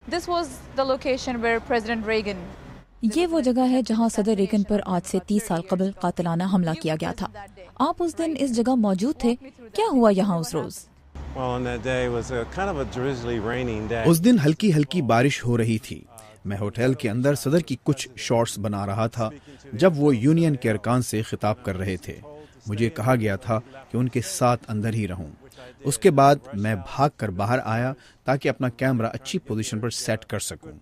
This was the location where President Reagan. یہ وہ جگہ ہے جہاں صدر ریگن پر آج سے 30 سال قبل قاتلانہ حملہ کیا گیا تھا. آپ اس دن اس جگہ موجود تھے. کیا ہوا یہاں اس روز؟ اس دن ہلکی ہلکی بارش ہو رہی تھی. میں ہوٹل کے اندر صدر کی کچھ شارٹس بنا رہا تھا جب وہ یونین کے ارکان سے خطاب کر رہے تھے. مجھے کہا گیا تھا کہ ان کے ساتھ اندر ہی رہوں. اس کے بعد میں بھاگ کر باہر آیا تاکہ اپنا کیمرہ اچھی پوزیشن پر سیٹ کر سکوں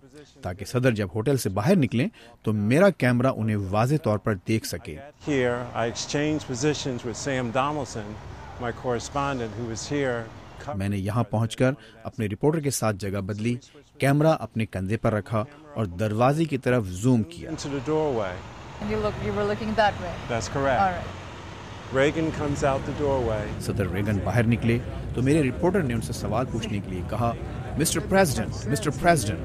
تاکہ صدر جب ہوٹل سے باہر نکلیں تو میرا کیمرہ انہیں واضح طور پر دیکھ سکے. میں نے یہاں پہنچ کر اپنے رپورٹر کے ساتھ جگہ بدلی, کیمرہ اپنے کندھے پر رکھا اور دروازے کی طرف زوم کیا. صدر ریگن باہر نکلے تو میرے رپورٹر نے ان سے سوال پوچھنے کے لیے کہا, مسٹر پریزیڈنٹ, مسٹر پریزیڈنٹ.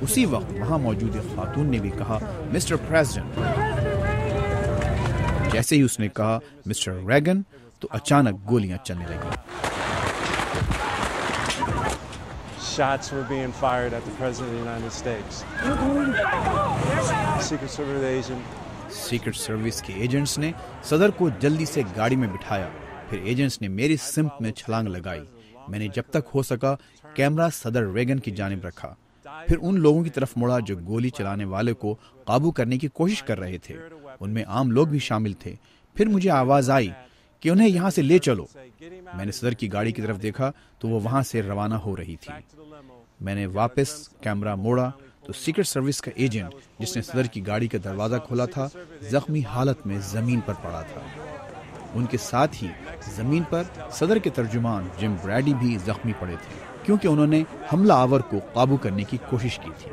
اسی وقت وہاں موجود ایک خاتون نے بھی کہا, مسٹر پریزیڈنٹ. جیسے ہی اس نے کہا مسٹر ریگن تو اچانک گولیاں چلنے لگیں. Shots were being fired at the President of the United States. Secret Service agent. Secret service کے ایجنٹس نے صدر کو جلدی سے گاڑی میں بٹھایا. پھر ایجنٹس نے میری سمت میں چھلانگ لگائی. میں نے جب تک ہو سکا کیمرہ صدر ریگن کی جانب رکھا, پھر ان لوگوں کی طرف مڑا جو گولی چلانے والے کو قابو کرنے کی کوشش کر رہے تھے. ان میں عام لوگ بھی شامل تھے. پھر مجھے آواز آئی کہ انہیں یہاں سے لے چلو. میں نے صدر کی گاڑی کی طرف دیکھا تو وہ وہاں سے روانہ ہو رہی تھی. میں نے واپس کیمرہ موڑا تو سیکرٹ سروس کا ایجنٹ جس نے صدر کی گاڑی کا دروازہ کھولا تھا زخمی حالت میں زمین پر پڑا تھا. ان کے ساتھ ہی زمین پر صدر کے ترجمان جم بریڈی بھی زخمی پڑے تھے کیونکہ انہوں نے حملہ آور کو قابو کرنے کی کوشش کی تھی.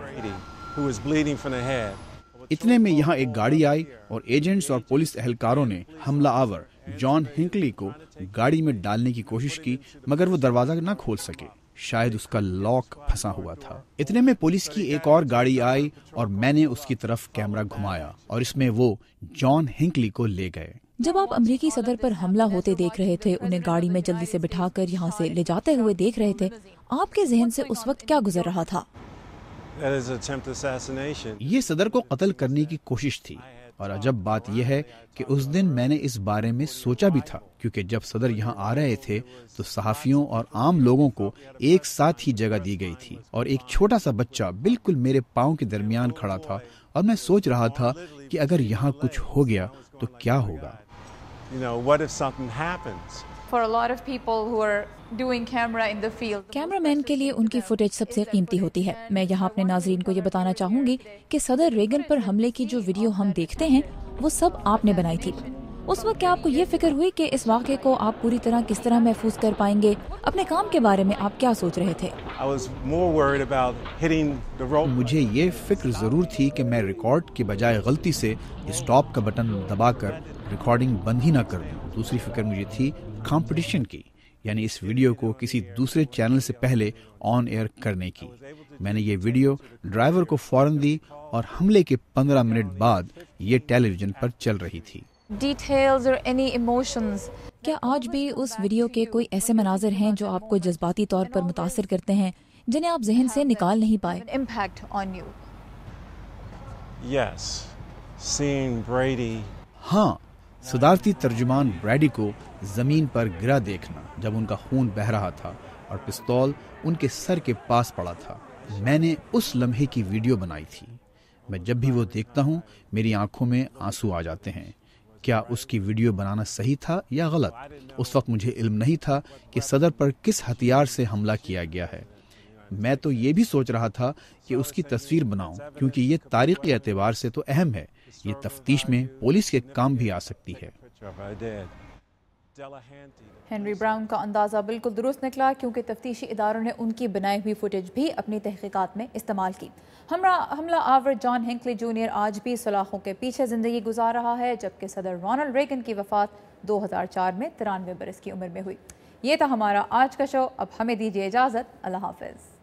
اتنے میں یہاں ایک گاڑی آئی اور ایجنٹس اور پولیس اہلکاروں نے حملہ آور جان ہنکلی کو گاڑی میں ڈالنے کی کوشش کی مگر وہ دروازہ نہ کھول سکے. شاید اس کا لاک پھنسا ہوا تھا. اتنے میں پولیس کی ایک اور گاڑی آئی اور میں نے اس کی طرف کیمرہ گھمایا اور اس میں وہ جان ہنکلی کو لے گئے. جب آپ امریکی صدر پر حملہ ہوتے دیکھ رہے تھے, انہیں گاڑی میں جلدی سے بٹھا کر یہاں سے لے جاتے ہوئے دیکھ رہے تھے, آپ کے ذہن سے اس وقت کیا گزر رہا تھا؟ یہ صدر کو قتل کرنے کی کوشش تھی. اور عجب بات یہ ہے کہ اس دن میں نے اس بارے میں سوچا بھی تھا کیونکہ جب صدر یہاں آ رہے تھے تو صحافیوں اور عام لوگوں کو ایک ساتھ ہی جگہ دی گئی تھی اور ایک چھوٹا سا بچہ بالکل میرے پاؤں کے درمیان کھڑا تھا اور میں سوچ رہا تھا کہ اگر یہاں کچھ ہو گیا تو کیا ہوگا. For a lot of people who are doing camera in the field. Cameraman کے لیے ان کی فوٹیج سب سے قیمتی ہوتی ہے. میں یہاں اپنے ناظرین کو یہ بتانا چاہوں گی کہ صدر ریگن پر حملے کی جو ویڈیو ہم دیکھتے ہیں وہ سب آپ نے بنائی تھی. اس وقت کیا آپ کو یہ فکر ہوئی کہ اس واقعے کو آپ پوری طرح کس طرح محفوظ کر پائیں گے؟ اپنے کام کے بارے میں آپ کیا سوچ رہے تھے؟ مجھے یہ فکر ضرور تھی کہ میں ریکارڈ کے بجائے غلطی سے اسٹاپ کا بٹن دبا کر ریکارڈنگ بند ہی نہ کر دوں. دوسری فکر مجھے تھی کمپٹیشن کی, یعنی اس ویڈیو کو کسی دوسرے چینل سے پہلے آن ایئر کرنے کی. میں نے یہ ویڈیو ڈرائیور کو فوراً دی اور حملے کے 15 منٹ بعد یہ ٹیلی ویژن پر چل رہی تھی. Details or any emotions. کیا آج بھی اس ویڈیو کے کوئی ایسے مناظر ہیں جو آپ کو جذباتی طور پر متاثر کرتے ہیں جنہیں آپ ذہن سے نکال نہیں پائے؟ Impact on you. Yes, seeing Brady. ہاں, صدارتی ترجمان بریڈی کو زمین پر گرا دیکھنا جب ان کا خون بہہ رہا تھا اور پستول ان کے سر کے پاس پڑا تھا. میں نے اس لمحے کی ویڈیو بنائی تھی. میں جب بھی وہ دیکھتا ہوں میری آنکھوں میں آنسو آ جاتے ہیں. کیا اس کی ویڈیو بنانا صحیح تھا یا غلط؟ اس وقت مجھے علم نہیں تھا کہ صدر پر کس ہتھیار سے حملہ کیا گیا ہے. میں تو یہ بھی سوچ رہا تھا کہ اس کی تصویر بناؤں کیونکہ یہ تاریخی اعتبار سے تو اہم ہے. یہ تفتیش میں پولیس کے کام بھی آ سکتی ہے. ہنری براؤن کا اندازہ بالکل درست نکلا کیونکہ تفتیشی اداروں نے ان کی بنائی ہوئی فوٹیج بھی اپنی تحقیقات میں استعمال کی. حملہ آور جان ہنکلی جونیئر آج بھی سلاخوں کے پیچھے زندگی گزار رہا ہے جبکہ صدر رونلڈ ریگن کی وفات 2004 میں 93 برس کی عمر میں ہوئی. یہ تھا ہمارا آج کا شو. اب ہمیں دیجیے اجازت. اللہ حافظ.